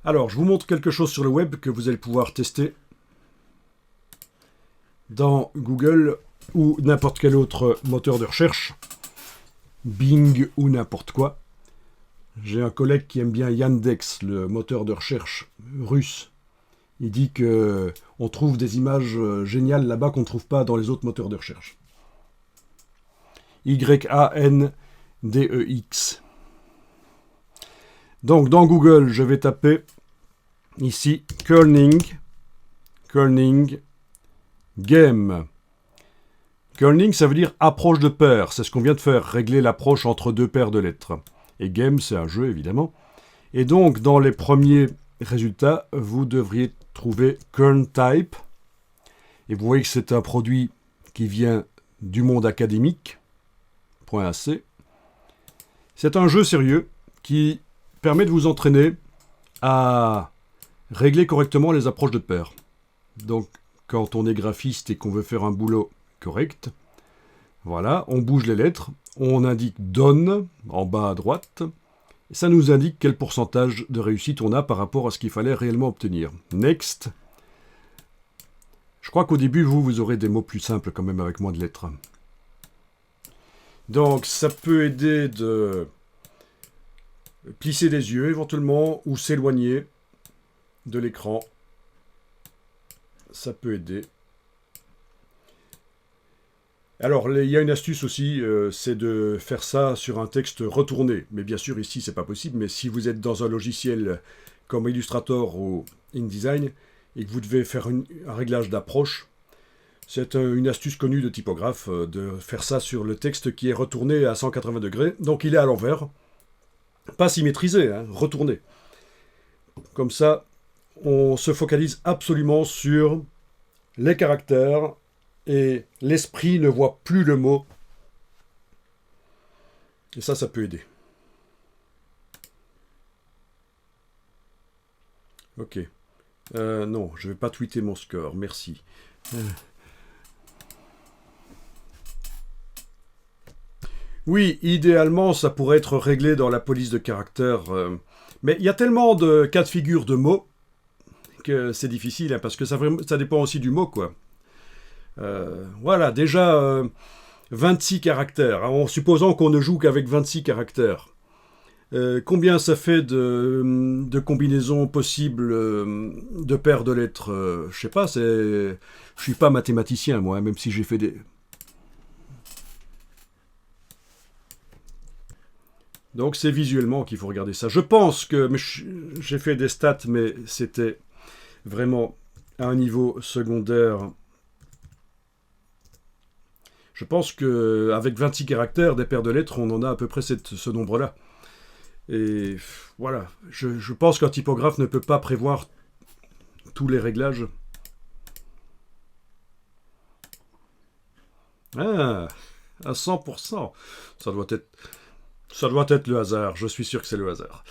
Alors, je vous montre quelque chose sur le web que vous allez pouvoir tester dans Google ou n'importe quel autre moteur de recherche, Bing ou n'importe quoi. J'ai un collègue qui aime bien Yandex, le moteur de recherche russe. Il dit que on trouve des images géniales là-bas qu'on ne trouve pas dans les autres moteurs de recherche. Yandex. Donc dans Google, je vais taper ici kerning game. Kerning, ça veut dire approche de paires. C'est ce qu'on vient de faire, régler l'approche entre deux paires de lettres. Et game, c'est un jeu, évidemment. Et donc, dans les premiers résultats, vous devriez trouver kern type. Et vous voyez que c'est un produit qui vient du monde académique. .ac. C'est un jeu sérieux qui permet de vous entraîner à régler correctement les approches de paires. Donc, quand on est graphiste et qu'on veut faire un boulot correct, voilà, on bouge les lettres, on indique done en bas à droite, et ça nous indique quel pourcentage de réussite on a par rapport à ce qu'il fallait réellement obtenir. Next. Je crois qu'au début, vous aurez des mots plus simples quand même avec moins de lettres. Donc, ça peut aider de plisser les yeux éventuellement ou s'éloigner de l'écran. Ça peut aider. Alors, il y a une astuce aussi, c'est de faire ça sur un texte retourné. Mais bien sûr, ici, c'est pas possible. Mais si vous êtes dans un logiciel comme Illustrator ou InDesign et que vous devez faire un réglage d'approche, c'est une astuce connue de typographe de faire ça sur le texte qui est retourné à 180 degrés. Donc, il est à l'envers. Pas symétrisé, hein, retourné. Comme ça, on se focalise absolument sur les caractères et l'esprit ne voit plus le mot. Et ça peut aider. Ok. Non, je ne vais pas tweeter mon score, merci. Oui, idéalement, ça pourrait être réglé dans la police de caractères. Mais il y a tellement de cas de figure de mots que c'est difficile, hein, parce que ça dépend aussi du mot, quoi. Voilà, déjà 26 caractères, hein, en supposant qu'on ne joue qu'avec 26 caractères. Combien ça fait de combinaisons possibles de paires de lettres je sais pas, je suis pas mathématicien, moi, hein, même si j'ai fait des... Donc c'est visuellement qu'il faut regarder ça. Je pense que... j'ai fait des stats, mais c'était vraiment à un niveau secondaire. Je pense qu'avec 26 caractères, des paires de lettres, on en a à peu près ce nombre-là. Et voilà, je pense qu'un typographe ne peut pas prévoir tous les réglages. Ah, à 100%. Ça doit être le hasard. Je suis sûr que c'est le hasard.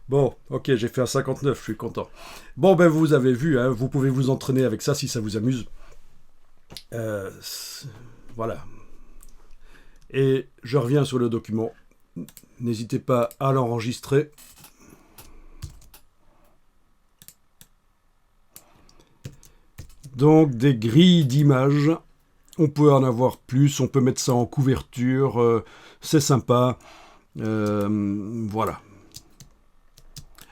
Bon, ok, j'ai fait un 59, je suis content. Bon, ben vous avez vu, hein, vous pouvez vous entraîner avec ça si ça vous amuse. Voilà. Et je reviens sur le document. N'hésitez pas à l'enregistrer. Donc, des grilles d'images. On peut en avoir plus, on peut mettre ça en couverture. C'est sympa. Voilà.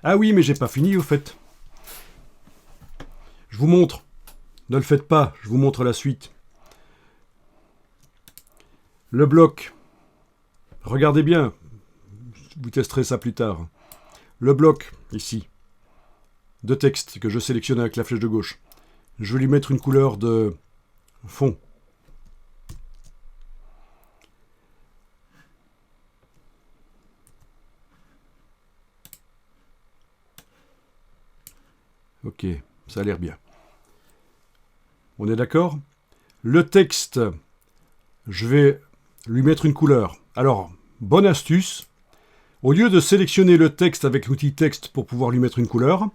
Ah oui, mais j'ai pas fini au fait. Je vous montre. Ne le faites pas, je vous montre la suite. Le bloc. Regardez bien. Vous testerez ça plus tard. Le bloc, ici, de texte que je sélectionne avec la flèche de gauche. Je vais lui mettre une couleur de fond. Ok, ça a l'air bien. On est d'accord? Le texte, je vais lui mettre une couleur. Alors, bonne astuce. Au lieu de sélectionner le texte avec l'outil texte pour pouvoir lui mettre une couleur,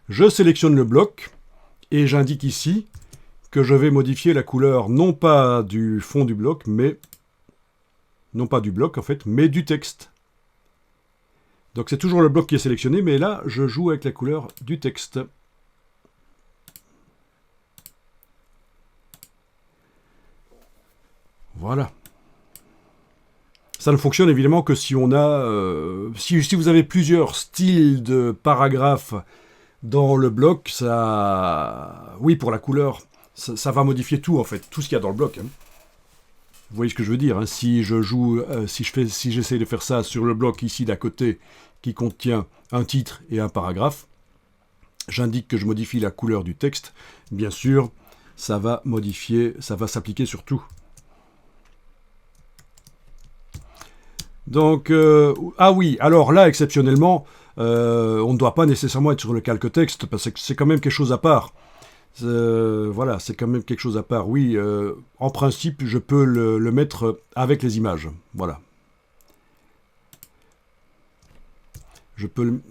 je sélectionne le bloc et j'indique ici que je vais modifier la couleur non pas du fond du bloc, mais non pas du bloc en fait, mais du texte. Donc c'est toujours le bloc qui est sélectionné, mais là, je joue avec la couleur du texte. Voilà. Ça ne fonctionne évidemment que si on a... si vous avez plusieurs styles de paragraphes dans le bloc, ça... Oui, pour la couleur, ça va modifier tout, en fait. Tout ce qu'il y a dans le bloc. Hein. Vous voyez ce que je veux dire, hein. Si je joue... si j'essaie de faire ça sur le bloc ici d'à côté, qui contient un titre et un paragraphe, j'indique que je modifie la couleur du texte. Bien sûr, ça va modifier, ça va s'appliquer sur tout. Donc, ah oui, alors là, exceptionnellement, on ne doit pas nécessairement être sur le calque texte, parce que c'est quand même quelque chose à part. Voilà, c'est quand même quelque chose à part. Oui, en principe, je peux le mettre avec les images. Voilà. Je peux le...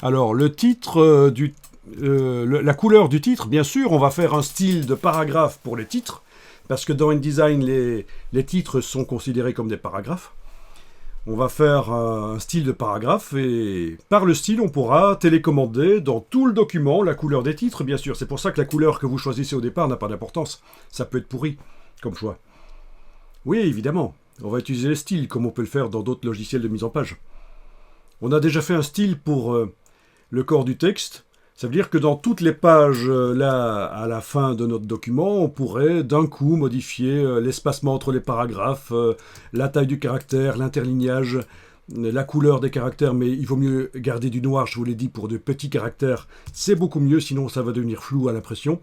Alors, le titre la couleur du titre, bien sûr, on va faire un style de paragraphe pour les titres, parce que dans InDesign, les titres sont considérés comme des paragraphes. On va faire un style de paragraphe, et par le style, on pourra télécommander dans tout le document la couleur des titres, bien sûr. C'est pour ça que la couleur que vous choisissez au départ n'a pas d'importance. Ça peut être pourri, comme choix. Oui, évidemment, on va utiliser les styles, comme on peut le faire dans d'autres logiciels de mise en page. On a déjà fait un style pour le corps du texte. Ça veut dire que dans toutes les pages, là, à la fin de notre document, on pourrait d'un coup modifier l'espacement entre les paragraphes, la taille du caractère, l'interlignage, la couleur des caractères, mais il vaut mieux garder du noir, je vous l'ai dit, pour de petits caractères. C'est beaucoup mieux, sinon ça va devenir flou à l'impression.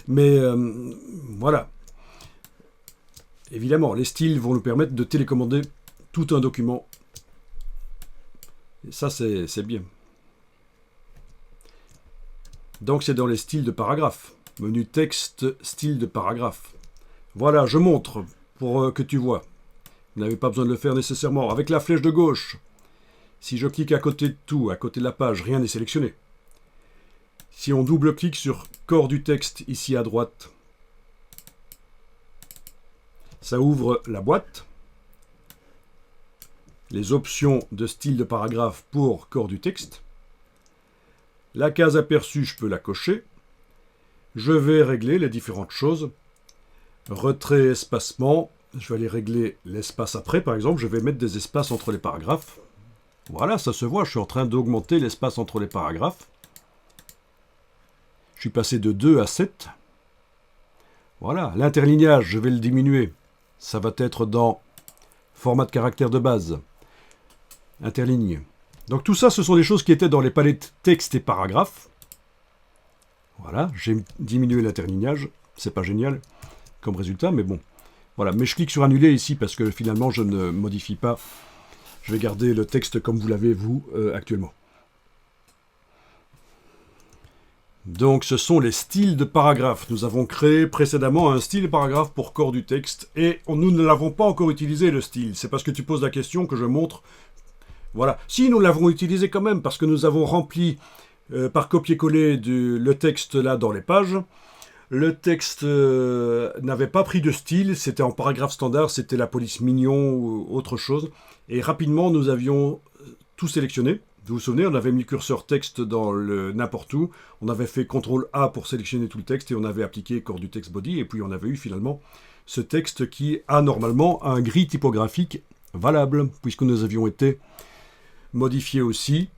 Mais voilà. Évidemment, les styles vont nous permettre de télécommander tout un document. Et ça, c'est bien. Donc c'est dans les styles de paragraphe. Menu texte, style de paragraphe. Voilà, je montre pour que tu vois. Vous n'avez pas besoin de le faire nécessairement. Avec la flèche de gauche, si je clique à côté de tout, à côté de la page, rien n'est sélectionné. Si on double-clique sur corps du texte ici à droite, ça ouvre la boîte. Les options de style de paragraphe pour corps du texte. La case aperçue, je peux la cocher. Je vais régler les différentes choses. Retrait, espacement. Je vais aller régler l'espace après, par exemple. Je vais mettre des espaces entre les paragraphes. Voilà, ça se voit. Je suis en train d'augmenter l'espace entre les paragraphes. Je suis passé de 2 à 7. Voilà, l'interlignage, je vais le diminuer. Ça va être dans format de caractère de base. Interligne. Donc tout ça, ce sont des choses qui étaient dans les palettes texte et paragraphe. Voilà, j'ai diminué l'interlignage. C'est pas génial comme résultat, mais bon. Voilà, mais je clique sur annuler ici parce que finalement, je ne modifie pas. Je vais garder le texte comme vous l'avez, vous, actuellement. Donc ce sont les styles de paragraphe. Nous avons créé précédemment un style de paragraphe pour corps du texte et nous ne l'avons pas encore utilisé, le style. C'est parce que tu poses la question que je montre. Voilà. Si, nous l'avons utilisé quand même, parce que nous avons rempli par copier-coller le texte là dans les pages. Le texte n'avait pas pris de style, c'était en paragraphe standard, c'était la police mignon ou autre chose. Et rapidement, nous avions tout sélectionné. Vous vous souvenez, on avait mis le curseur texte dans le n'importe où. On avait fait CTRL-A pour sélectionner tout le texte et on avait appliqué corps du text body. Et puis on avait eu finalement ce texte qui a normalement un gris typographique valable, puisque nous avions été modifié aussi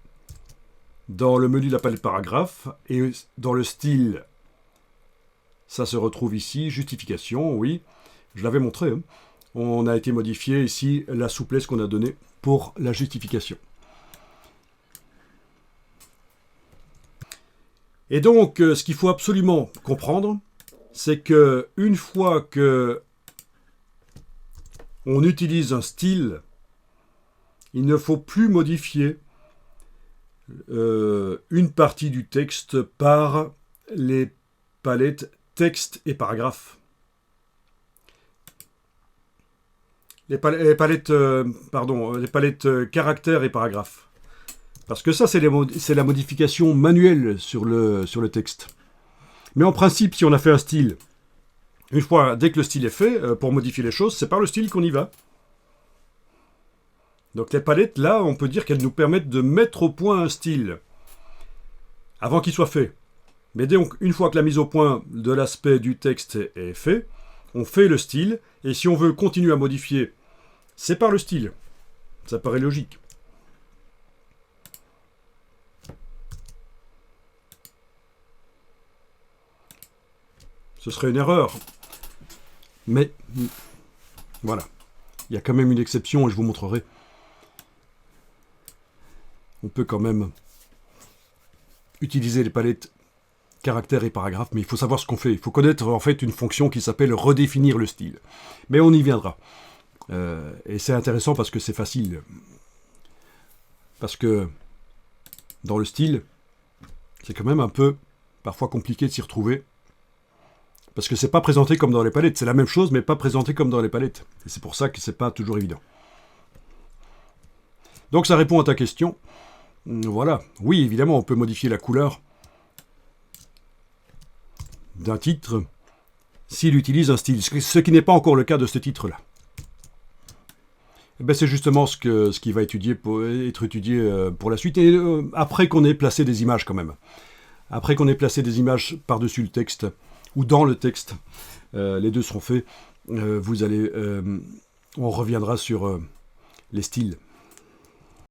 dans le menu de la palette paragraphe et dans le style. Ça se retrouve ici, justification, oui, je l'avais montré. Hein. On a été modifié ici la souplesse qu'on a donnée pour la justification. Et donc, ce qu'il faut absolument comprendre, c'est que une fois que on utilise un style, il ne faut plus modifier une partie du texte par les palettes texte et paragraphe. Les palettes caractère et paragraphe. Parce que ça, c'est la modification manuelle sur le texte. Mais en principe, si on a fait un style, Une fois, dès que le style est fait, pour modifier les choses, c'est par le style qu'on y va. Donc les palettes, là, on peut dire qu'elles nous permettent de mettre au point un style, avant qu'il soit fait. Mais donc, une fois que la mise au point de l'aspect du texte est fait, on fait le style, et si on veut continuer à modifier, c'est par le style. Ça paraît logique. Ce serait une erreur. Mais, voilà. Il y a quand même une exception, et je vous montrerai. On peut quand même utiliser les palettes caractères et paragraphes, mais il faut savoir ce qu'on fait. Il faut connaître en fait une fonction qui s'appelle redéfinir le style. Mais on y viendra. Et c'est intéressant parce que c'est facile. Parce que dans le style, c'est quand même un peu parfois compliqué de s'y retrouver. Parce que c'est pas présenté comme dans les palettes. C'est la même chose, mais pas présenté comme dans les palettes. Et c'est pour ça que c'est pas toujours évident. Donc ça répond à ta question. Voilà. Oui, évidemment, on peut modifier la couleur d'un titre s'il utilise un style. Ce qui n'est pas encore le cas de ce titre-là. Ben c'est justement ce qui va être étudié pour la suite. Et après qu'on ait placé des images quand même. Après qu'on ait placé des images par-dessus le texte, ou dans le texte, les deux seront faits. On reviendra sur les styles.